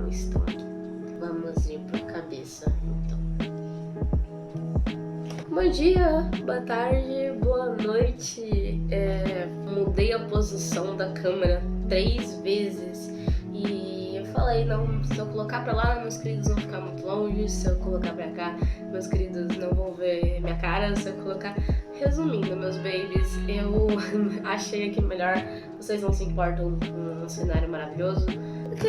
não estão aqui. Vamos ir por cabeça, então. Bom dia, boa tarde, boa noite. Mudei a posição da câmera 3 vezes e eu falei, não, se eu colocar pra lá, meus queridos vão ficar muito longe, se eu colocar pra cá, meus queridos não vão ver minha cara, se eu colocar... Resumindo, meus babies, eu achei aqui melhor, vocês não se importam com um cenário maravilhoso.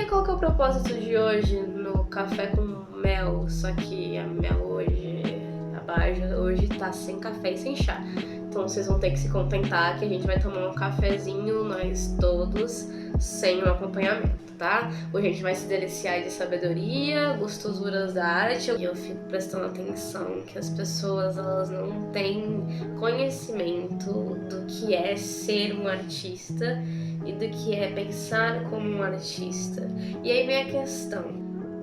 Qual que é o propósito de hoje no café com mel? Só que a mel hoje, a Baja hoje tá sem café e sem chá. Então vocês vão ter que se contentar que a gente vai tomar um cafezinho, nós todos, sem um acompanhamento, tá? Hoje a gente vai se deliciar de sabedoria, gostosuras da arte. E eu fico prestando atenção que as pessoas, elas não têm conhecimento do que é ser um artista e do que é pensar como um artista. E aí vem a questão,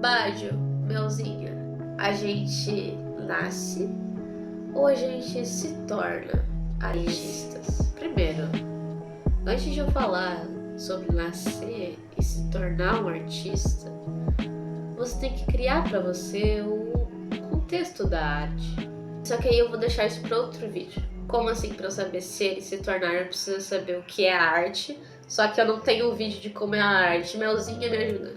Bajo, Melzinha, a gente nasce ou a gente se torna artistas? Primeiro, antes de eu falar sobre nascer e se tornar um artista, você tem que criar para você o contexto da arte. Só que aí eu vou deixar isso para outro vídeo. Como assim, para eu saber ser e se tornar, eu preciso saber o que é a arte. Só que eu não tenho um vídeo de como é a arte. Melzinha, me ajuda.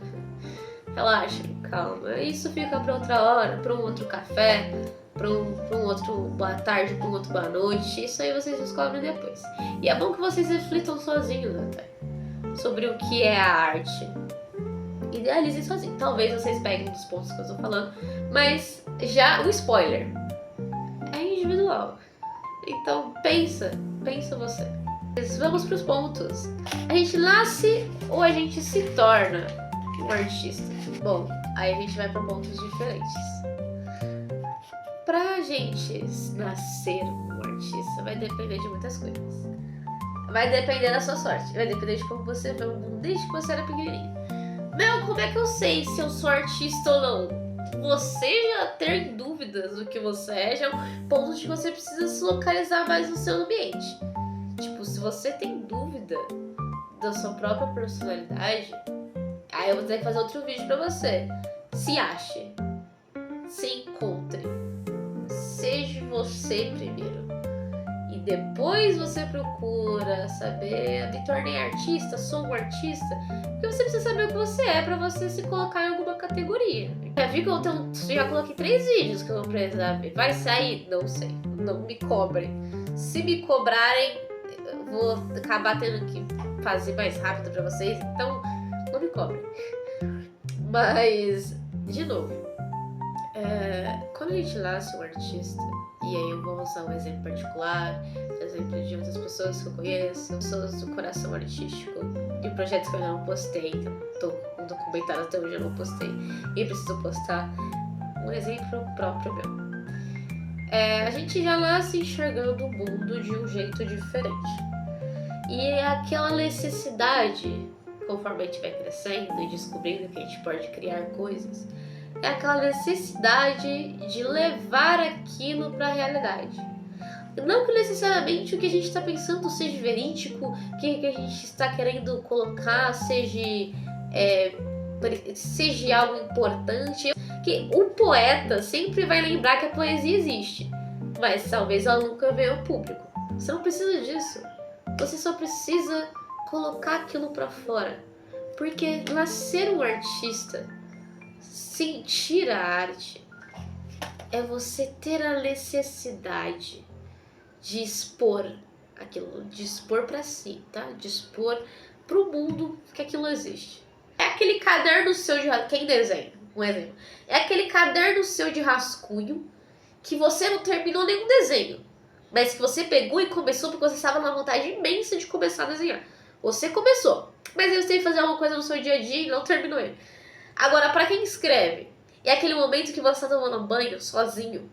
Relaxa, calma. Isso fica para outra hora, para um outro café, para um outro boa tarde, para um outro boa noite. Isso aí vocês descobrem depois. E é bom que vocês reflitam sozinhos até sobre o que é a arte. Idealizem sozinho. Talvez vocês peguem dos pontos que eu tô falando, mas já o spoiler é individual. Então pensa você. Vamos pros pontos. A gente nasce ou a gente se torna um artista? Bom, aí a gente vai para pontos diferentes. Pra gente nascer um artista vai depender de muitas coisas. Vai depender da sua sorte, vai depender de como você vê o mundo desde que você era pequenininho. Meu, como é que eu sei se eu sou artista ou não? Você já ter dúvidas do que você é, já é um ponto de que você precisa se localizar mais no seu ambiente. Tipo, se você tem dúvida da sua própria personalidade, aí eu vou ter que fazer outro vídeo pra você. Se ache, se encontre, seja você primeiro. E depois você procura saber, me tornei artista, sou um artista, porque você precisa saber o que você é pra você se colocar em alguma categoria. Vi que eu já coloquei 3 vídeos que eu vou precisar ver. Vai sair? Não sei. Não me cobrem. Se me cobrarem, eu vou acabar tendo que fazer mais rápido pra vocês, então não me cobrem. Mas, de novo, quando a gente nasce um artista, e aí eu vou usar um exemplo particular, exemplo de outras pessoas que eu conheço, pessoas do coração artístico, de projetos que eu ainda não postei, que eu tô com documentário até hoje eu não postei, e preciso postar. Um exemplo próprio meu. A gente já nasce enxergando o mundo de um jeito diferente. E é aquela necessidade, conforme a gente vai crescendo e descobrindo que a gente pode criar coisas, é aquela necessidade de levar aquilo para a realidade. Não que necessariamente o que a gente está pensando seja verídico, que a gente está querendo colocar seja algo importante. Que o poeta sempre vai lembrar que a poesia existe, mas talvez ela nunca veio ao público. Você não precisa disso. Você só precisa colocar aquilo para fora. Porque nascer um artista, sentir a arte, é você ter a necessidade de expor aquilo, de expor pra si, tá? De expor pro mundo que aquilo existe. É aquele caderno seu de rascunho, quem desenha, um exemplo. É aquele caderno seu de rascunho que você não terminou nenhum desenho, mas que você pegou e começou porque você estava numa vontade imensa de começar a desenhar. Você começou, mas aí você tem que fazer alguma coisa no seu dia a dia e não terminou ele. Agora, pra quem escreve, é aquele momento que você tá tomando banho sozinho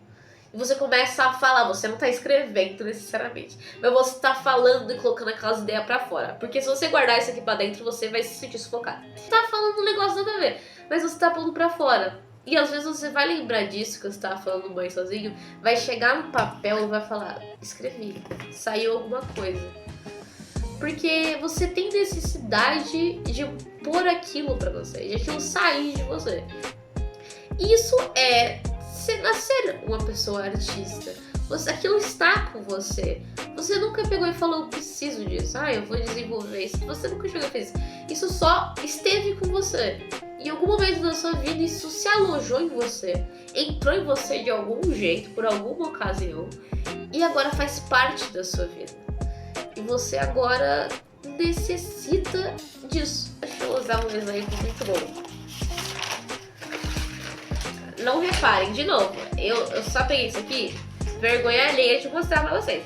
e você começa a falar, você não tá escrevendo necessariamente, mas você tá falando e colocando aquelas ideias pra fora. Porque se você guardar isso aqui pra dentro, você vai se sentir sufocado. Você tá falando um negócio nada a ver, mas você tá pondo pra fora. E às vezes você vai lembrar disso que você tava falando no banho sozinho, vai chegar no papel e vai falar, escrevi, saiu alguma coisa. porque você tem necessidade de pôr aquilo pra você, de aquilo sair de você. Isso é nascer uma pessoa artista. Aquilo está com você. Você nunca pegou e falou, eu preciso disso. Eu vou desenvolver isso. Você nunca chegou e fez isso. Isso só esteve com você. Em algum momento da sua vida, isso se alojou em você. Entrou em você de algum jeito, por alguma ocasião. E agora faz parte da sua vida. E você agora necessita disso. Deixa eu usar um exemplo muito bom. Não reparem, de novo, eu só peguei isso aqui, vergonha alheia de mostrar pra vocês.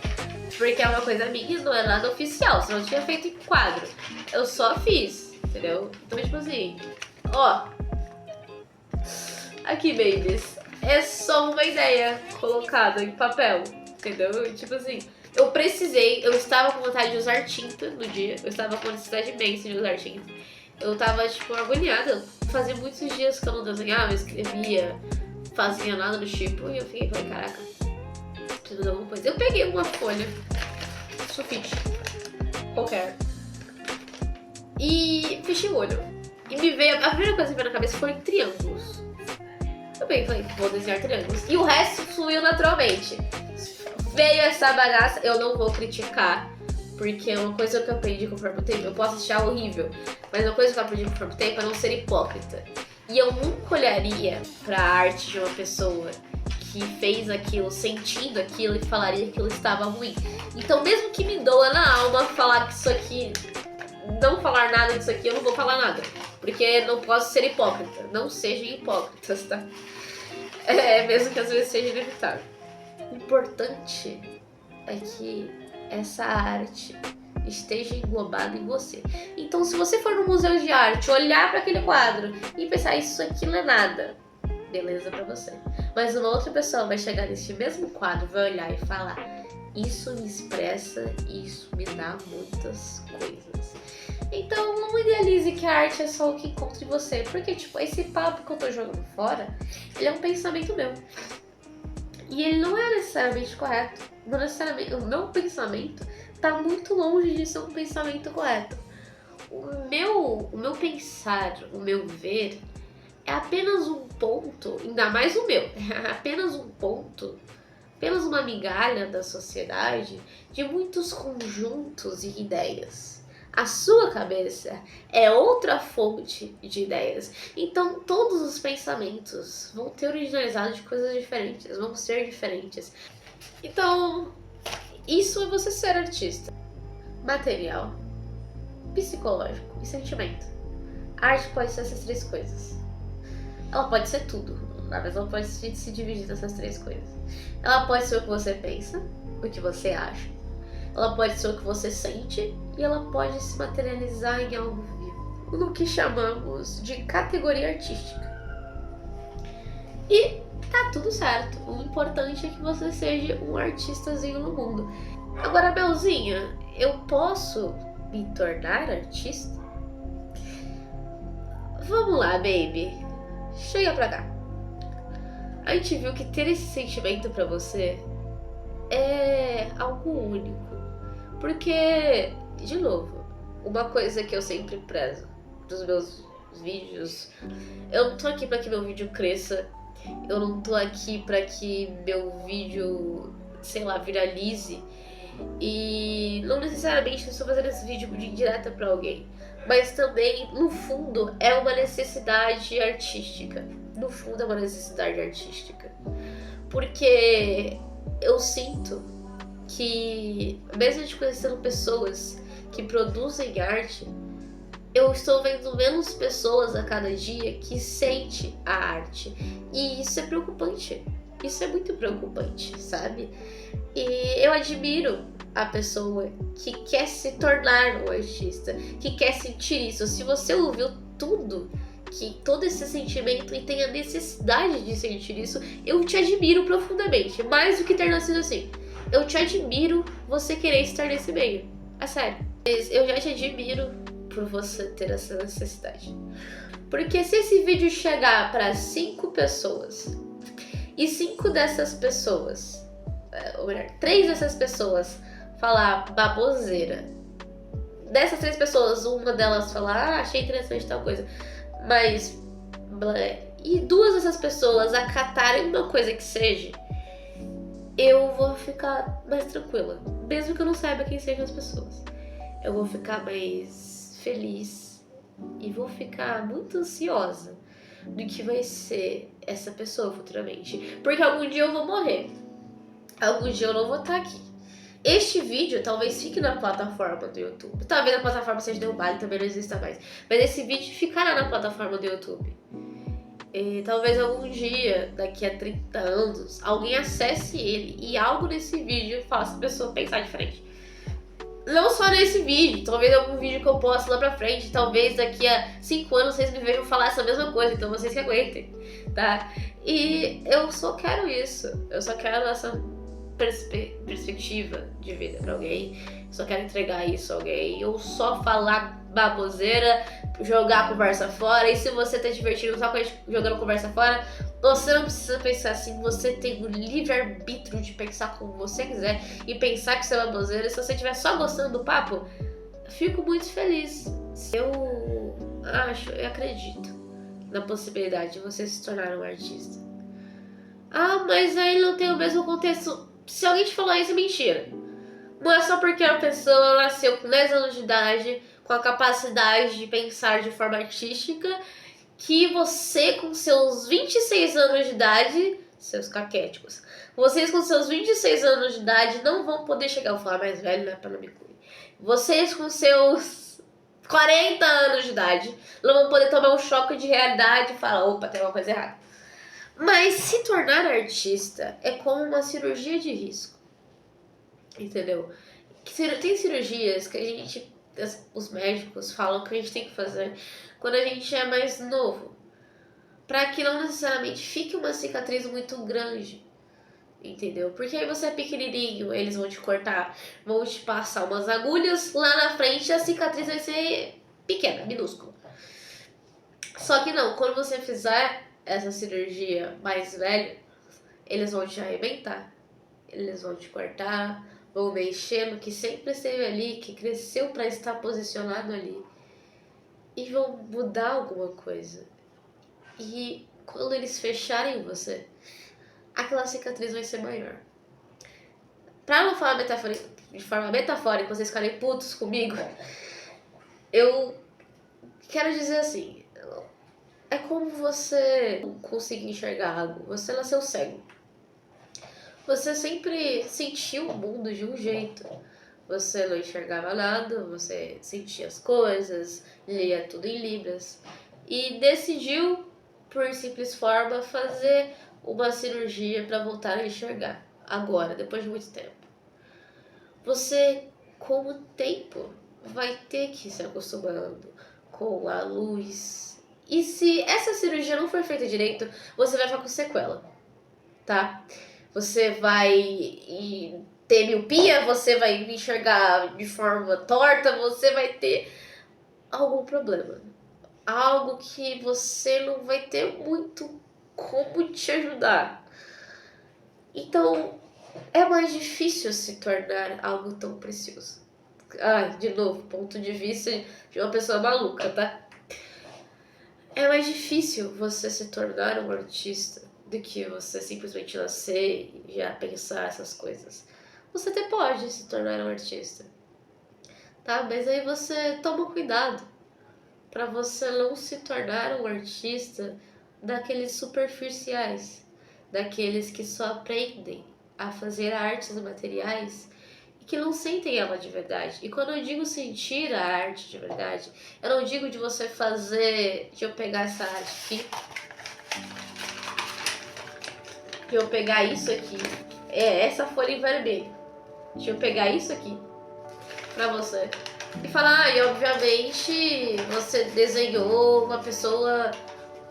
Porque é uma coisa minha, não é nada oficial, senão eu tinha feito em quadro. Eu só fiz, entendeu? Então, tipo assim, ó. Aqui, babies. É só uma ideia colocada em papel, entendeu? Tipo assim, eu estava com vontade de usar tinta no dia, eu estava com necessidade imensa de usar tinta. Eu tava, tipo, agoniada. Fazia muitos dias que eu não desenhava, escrevia, fazia nada do tipo. E eu falei, caraca, preciso de alguma coisa. Eu peguei uma folha, sulfite, qualquer, e fechei o olho. E me veio, a primeira coisa que veio na cabeça foi triângulos. Eu peguei e falei, vou desenhar triângulos. E o resto fluiu naturalmente. Veio essa bagaça, eu não vou criticar. Porque é uma coisa que eu aprendi com o próprio tempo, eu posso achar horrível, mas uma coisa que eu aprendi com o próprio tempo é não ser hipócrita. E eu nunca olharia pra arte de uma pessoa que fez aquilo, sentindo aquilo e falaria que aquilo estava ruim. Então mesmo que me doa na alma falar que isso aqui, não falar nada disso aqui, eu não vou falar nada. Porque não posso ser hipócrita. Não sejam hipócritas, tá? Mesmo que às vezes seja inevitável. O importante é que essa arte esteja englobada em você. Então, se você for no museu de arte, olhar para aquele quadro e pensar, isso aqui não é nada, beleza pra você. Mas uma outra pessoa vai chegar nesse mesmo quadro, vai olhar e falar, isso me expressa e isso me dá muitas coisas. Então, não idealize que a arte é só o que encontra em você, porque, tipo, esse papo que eu tô jogando fora, ele é um pensamento meu. E ele não é necessariamente correto. Não necessariamente, o meu pensamento tá muito longe de ser um pensamento correto. O meu pensar, o meu ver, é apenas um ponto, ainda mais o meu, é apenas um ponto, apenas uma migalha da sociedade de muitos conjuntos e ideias. A sua cabeça é outra fonte de ideias. Então todos os pensamentos vão ter originalizado de coisas diferentes, vão ser diferentes. Então, isso é você ser artista. Material, psicológico e sentimento. A arte pode ser essas três coisas. Ela pode ser tudo, mas ela pode se dividir nessas três coisas. Ela pode ser o que você pensa, o que você acha. Ela pode ser o que você sente e ela pode se materializar em algo vivo, no que chamamos de categoria artística. E tá tudo certo. O importante é que você seja um artistazinho no mundo. Agora, Belzinha, eu posso me tornar artista? Vamos lá, baby. Chega pra cá. A gente viu que ter esse sentimento pra você é algo único. Porque, de novo, uma coisa que eu sempre prezo dos meus vídeos, eu não tô aqui pra que meu vídeo cresça, eu não tô aqui pra que meu vídeo, sei lá, viralize, e não necessariamente eu estou fazendo esse vídeo de indireta pra alguém, mas também, no fundo, é uma necessidade artística. No fundo, é uma necessidade artística. Porque eu sinto que, mesmo de conhecendo pessoas que produzem arte, eu estou vendo menos pessoas a cada dia que sente a arte. E isso é preocupante. Isso é muito preocupante, sabe? E eu admiro a pessoa que quer se tornar um artista, que quer sentir isso. Se você ouviu tudo, que todo esse sentimento e tem a necessidade de sentir isso, eu te admiro profundamente. Mais do que ter nascido assim. Eu te admiro você querer estar nesse meio. É sério. Eu já te admiro por você ter essa necessidade. Porque se esse vídeo chegar para 5 pessoas e 5 dessas pessoas, ou melhor, 3 dessas pessoas falar baboseira dessas 3 pessoas, uma delas falar, achei interessante tal coisa, mas e 2 dessas pessoas acatarem uma coisa que seja, eu vou ficar mais tranquila, mesmo que eu não saiba quem sejam as pessoas. Eu vou ficar mais feliz e vou ficar muito ansiosa do que vai ser essa pessoa futuramente, porque algum dia eu vou morrer, algum dia eu não vou estar aqui. Este vídeo talvez fique na plataforma do YouTube. Talvez a plataforma seja derrubada e também não exista mais. Mas esse vídeo ficará na plataforma do YouTube. E talvez algum dia, daqui a 30 anos, alguém acesse ele e algo nesse vídeo faça a pessoa pensar diferente. Não só nesse vídeo, talvez algum vídeo que eu posto lá pra frente. Talvez daqui a 5 anos vocês me vejam falar essa mesma coisa. Então vocês que aguentem, tá? E eu só quero isso. Eu só quero essa perspectiva de vida pra alguém, só quero entregar isso a alguém, ou só falar baboseira, jogar a conversa fora. E se você tá divertindo só jogando conversa fora, você não precisa pensar assim, você tem o livre-arbítrio de pensar como você quiser e pensar que isso é baboseira. E se você estiver só gostando do papo, fico muito feliz. Eu acredito na possibilidade de você se tornar um artista. Ah, mas aí não tem o mesmo contexto. Se alguém te falou isso, é mentira. Não é só porque a pessoa nasceu com 10 anos de idade, com a capacidade de pensar de forma artística, que você com seus 26 anos de idade, seus caquéticos, vocês com seus 26 anos de idade não vão poder chegar, vou falar mais velho, né, pra não me cuidar. Vocês com seus 40 anos de idade não vão poder tomar um choque de realidade e falar, opa, tem uma coisa errada. Mas se tornar artista é como uma cirurgia de risco, entendeu? Tem cirurgias que os médicos falam que a gente tem que fazer quando a gente é mais novo, para que não necessariamente fique uma cicatriz muito grande, entendeu? Porque aí você é pequenininho, eles vão te cortar, vão te passar umas agulhas, lá na frente a cicatriz vai ser pequena, minúscula. Só que não, quando você fizer essa cirurgia mais velha, eles vão te arrebentar, eles vão te cortar, vão mexer no que sempre esteve ali, que cresceu para estar posicionado ali, e vão mudar alguma coisa. E quando eles fecharem você, aquela cicatriz vai ser maior. Pra não falar de forma metafórica, vocês ficarem putos comigo, eu quero dizer assim, é como você conseguir enxergar algo. Você nasceu cego. Você sempre sentiu o mundo de um jeito. Você não enxergava nada, você sentia as coisas, lia tudo em libras. E decidiu, por simples forma, fazer uma cirurgia para voltar a enxergar. Agora, depois de muito tempo. Você, com o tempo, vai ter que ir se acostumando com a luz. E se essa cirurgia não for feita direito, você vai ficar com sequela, tá? Você vai ter miopia, você vai enxergar de forma torta, você vai ter algum problema. Algo que você não vai ter muito como te ajudar. Então, é mais difícil se tornar algo tão precioso. De novo, ponto de vista de uma pessoa maluca, tá? É mais difícil você se tornar um artista do que você simplesmente nascer e já pensar essas coisas. Você até pode se tornar um artista, tá? Mas aí você toma cuidado para você não se tornar um artista daqueles superficiais, daqueles que só aprendem a fazer artes materiais e que não sentem ela de verdade. E quando eu digo sentir a arte de verdade, eu não digo de você fazer... Deixa eu pegar essa arte aqui. Deixa eu pegar isso aqui. Essa folha em vermelho. Deixa eu pegar isso aqui pra você. E falar, e obviamente você desenhou uma pessoa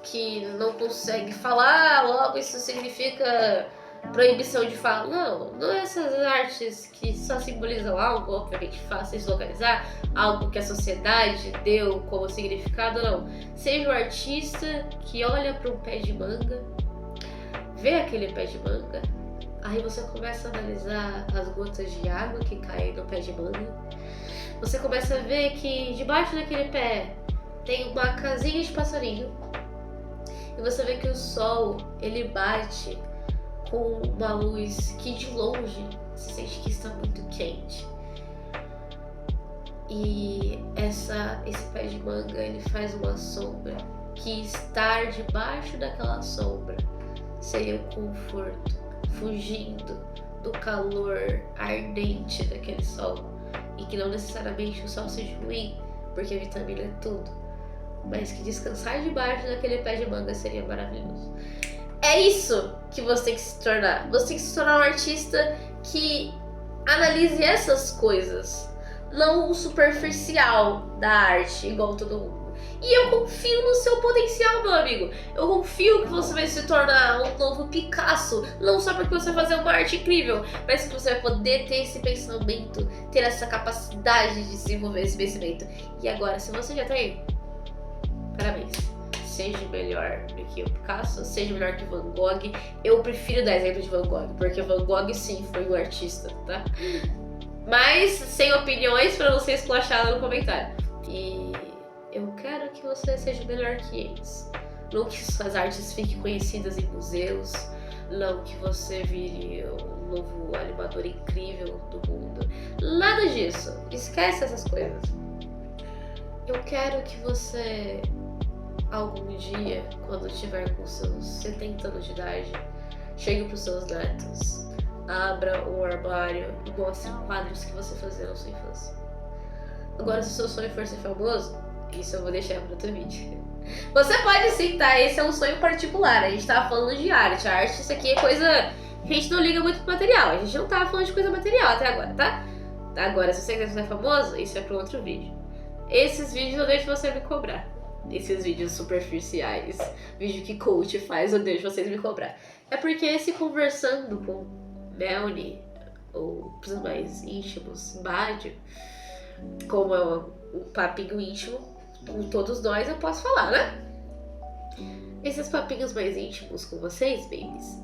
que não consegue falar, logo isso significa proibição de fala. Não é essas artes que só simbolizam algo, obviamente fáceis de localizar, algo que a sociedade deu como significado, não. Seja um artista que olha para um pé de manga, vê aquele pé de manga, Aí você começa a analisar as gotas de água que caem no pé de manga. Você começa a ver que debaixo daquele pé tem uma casinha de passarinho. E você vê que o sol, ele bate com uma luz que de longe você sente que está muito quente. E esse pé de manga, ele faz uma sombra, que estar debaixo daquela sombra seria o conforto, fugindo do calor ardente daquele sol. E que não necessariamente o sol seja ruim, porque a vitamina é tudo, mas que descansar debaixo daquele pé de manga seria maravilhoso. É isso que você tem que se tornar. Você tem que se tornar um artista que analise essas coisas, não o superficial da arte, igual todo mundo. E eu confio no seu potencial, meu amigo. Eu confio que você vai se tornar um novo Picasso, não só porque você vai fazer uma arte incrível, mas que você vai poder ter esse pensamento, ter essa capacidade de desenvolver esse pensamento. E agora, se você já tem, parabéns. Seja melhor do que o Picasso, seja melhor que Van Gogh. Eu prefiro dar exemplo de Van Gogh, porque Van Gogh sim foi um artista, tá? Mas sem opiniões pra não ser esculachado no comentário. E eu quero que você seja melhor que eles. Não que suas artes fiquem conhecidas em museus, não que você vire um novo animador incrível do mundo. Nada disso. Esquece essas coisas. Eu quero que você, algum dia, quando estiver com seus 70 anos de idade, chegue pros seus netos, abra um armário e mostre quadros que você fazia na sua infância. Agora, se o seu sonho for ser famoso, isso eu vou deixar para outro vídeo. Você pode sim, tá? Esse é um sonho particular. A gente tava falando de arte. A arte, isso aqui é coisa... A gente não liga muito pro material. A gente não tava falando de coisa material até agora, tá? Agora, se você quiser ser famoso, isso é para outro vídeo. Esses vídeos eu deixo você me cobrar. Esses vídeos superficiais, vídeo que coach faz, eu deixo vocês me cobrar. É porque esse conversando com Melanie, ou os mais íntimos, Bádio, como é um papinho íntimo, com todos nós eu posso falar, né? Esses papinhos mais íntimos com vocês, babies,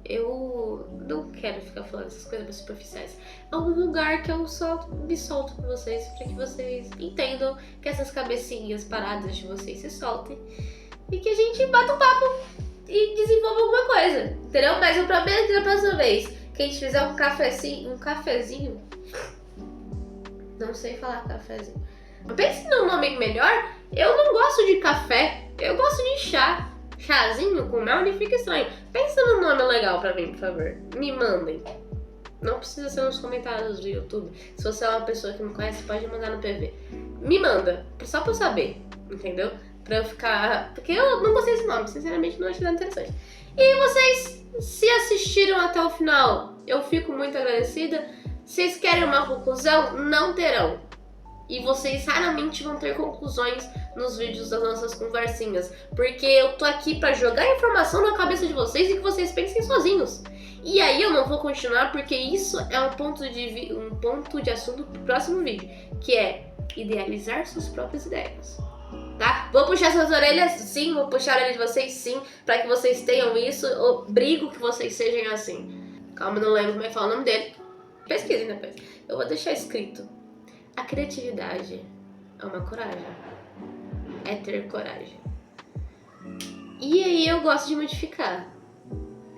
eu não quero ficar falando essas coisas mais superficiais. É um lugar que eu só me solto com vocês, pra que vocês entendam que essas cabecinhas paradas de vocês se soltem e que a gente bata um papo e desenvolva alguma coisa, entendeu? Mas eu prometo que da próxima vez que a gente fizer um cafezinho, não sei falar cafezinho, mas pense num nome melhor. Eu não gosto de café, eu gosto de chá. Chazinho com mel fica estranho. Pensa num nome legal pra mim, por favor. Me mandem. Não precisa ser nos comentários do YouTube. Se você é uma pessoa que me conhece, pode mandar no PV. Me manda, só pra eu saber, entendeu? Pra eu ficar... Porque eu não gostei desse nome, sinceramente não achei nada interessante. E vocês, se assistiram até o final, eu fico muito agradecida. Vocês querem uma conclusão? Não terão. E vocês raramente vão ter conclusões nos vídeos das nossas conversinhas, porque eu tô aqui pra jogar informação na cabeça de vocês e que vocês pensem sozinhos. E aí eu não vou continuar, porque isso é um ponto de assunto pro próximo vídeo, que é idealizar suas próprias ideias, tá? Vou puxar suas orelhas, sim, vou puxar a orelha de vocês, sim, pra que vocês tenham isso. Eu brigo que vocês sejam assim. Calma, não lembro como é que fala o nome dele. Pesquisem depois. Eu vou deixar escrito. A criatividade é uma coragem. É ter coragem. E aí eu gosto de modificar.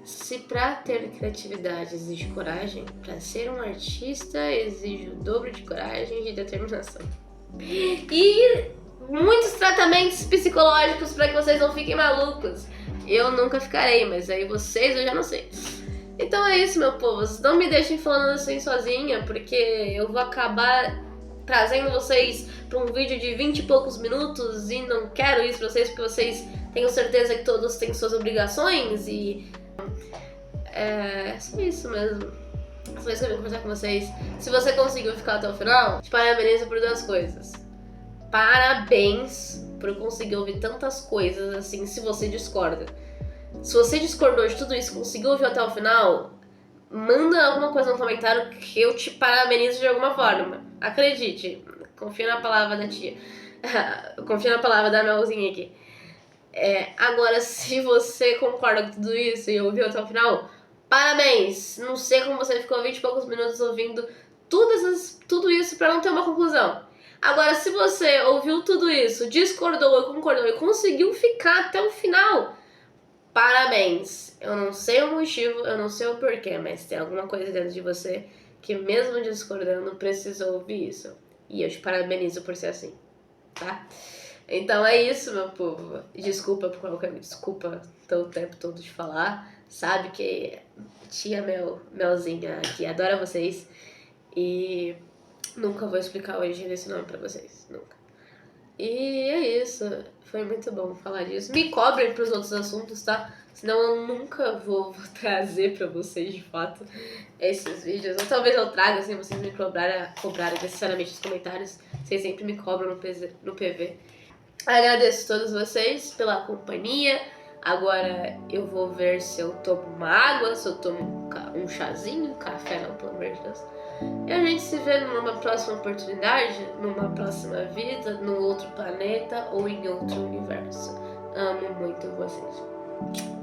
Se pra ter criatividade exige coragem, pra ser um artista exige o dobro de coragem e de determinação. E muitos tratamentos psicológicos pra que vocês não fiquem malucos. Eu nunca ficarei, mas aí vocês eu já não sei. Então é isso, meu povo. Não me deixem falando assim sozinha, porque eu vou acabar trazendo vocês para um vídeo de 20 e poucos minutos e não quero isso para vocês, porque vocês tenho certeza que todos têm suas obrigações e é só isso mesmo. Só isso que eu vim conversar com vocês. Se você conseguiu ficar até o final, te parabenizo por duas coisas. Parabéns por conseguir ouvir tantas coisas assim, se você discorda. Se você discordou de tudo isso, conseguiu ouvir até o final, manda alguma coisa no comentário que eu te parabenizo de alguma forma. Acredite, confia na palavra da tia. Confia na palavra da Melzinha aqui. Agora, se você concorda com tudo isso e ouviu até o final, Parabéns! Não sei como você ficou 20 e poucos minutos ouvindo tudo isso pra não ter uma conclusão. Agora, se você ouviu tudo isso, discordou ou concordou e conseguiu ficar até o final, parabéns! Eu não sei o motivo, eu não sei o porquê, mas tem alguma coisa dentro de você que mesmo discordando precisou ouvir isso. E eu te parabenizo por ser assim, tá? Então é isso, meu povo. Desculpa por qualquer desculpa todo o tempo todo de falar. Sabe que tia Melzinha aqui adora vocês. E nunca vou explicar hoje esse nome pra vocês. Nunca. E é isso. Foi muito bom falar disso. Me cobrem pros outros assuntos, tá? Senão eu nunca vou trazer pra vocês, de fato, esses vídeos. Ou talvez eu traga, assim, vocês me cobrarem necessariamente nos comentários. Vocês sempre me cobram no PV. Agradeço a todos vocês pela companhia. Agora eu vou ver se eu tomo uma água, se eu tomo um chazinho, um café não, pelo amor de Deus. E a gente se vê numa próxima oportunidade, numa próxima vida, num outro planeta ou em outro universo. Amo muito vocês.